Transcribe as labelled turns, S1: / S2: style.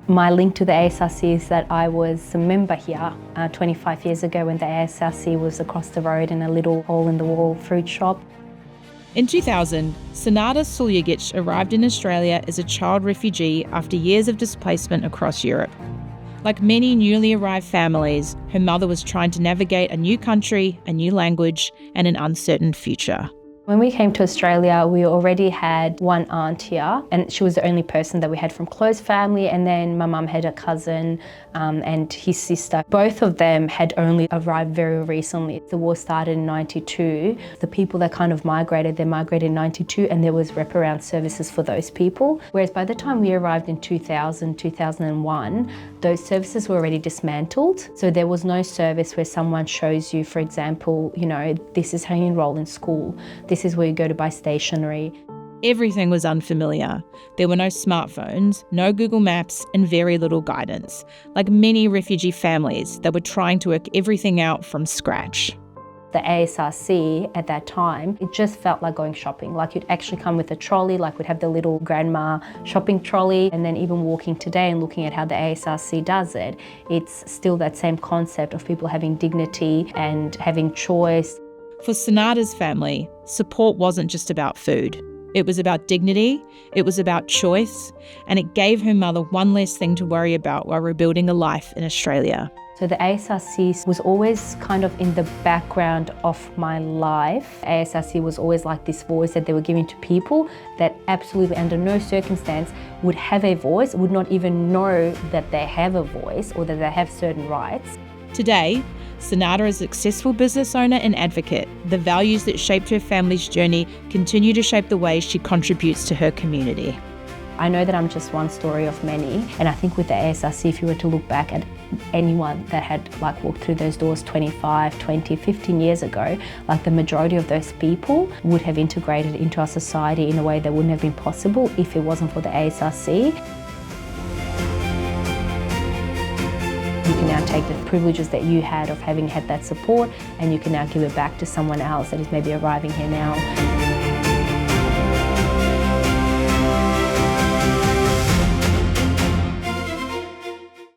S1: My link to the ASRC is that I was a member here 25 years ago when the ASRC was across the road in a little hole-in-the-wall fruit shop.
S2: In 2000, Senada Suljagic arrived in Australia as a child refugee after years of displacement across Europe. Like many newly arrived families, her mother was trying to navigate a new country, a new language, and an uncertain future.
S1: When we came to Australia, we already had one aunt here, and she was the only person that we had from close family, and then my mum had a cousin and his sister. Both of them had only arrived very recently. The war started in 92. The people that kind of migrated, they migrated in 92, and there was wraparound services for those people. Whereas by the time we arrived in 2000, 2001, those services were already dismantled. So there was no service where someone shows you, for example, this is how you enroll in school. This is where you go to buy stationery.
S2: Everything was unfamiliar. There were no smartphones, no Google Maps, and very little guidance. Like many refugee families, they were trying to work everything out from scratch.
S1: The ASRC at that time, it just felt like going shopping. Like you'd actually come with a trolley, like we'd have the little grandma shopping trolley, and then even walking today and looking at how the ASRC does it, it's still that same concept of people having dignity and having choice.
S2: For Senada's family, support wasn't just about food. It was about dignity, it was about choice, and it gave her mother one less thing to worry about while rebuilding a life in Australia.
S1: So the ASRC was always kind of in the background of my life. ASRC was always like this voice that they were giving to people that absolutely under no circumstance would have a voice, would not even know that they have a voice or that they have certain rights.
S2: Today, Senada is a successful business owner and advocate. The values that shaped her family's journey continue to shape the way she contributes to her community.
S1: I know that I'm just one story of many, and I think with the ASRC, if you were to look back at anyone that had walked through those doors 25, 20, 15 years ago, the majority of those people would have integrated into our society in a way that wouldn't have been possible if it wasn't for the ASRC. You can now take the privileges that you had of having had that support, and you can now give it back to someone else that is maybe arriving here now.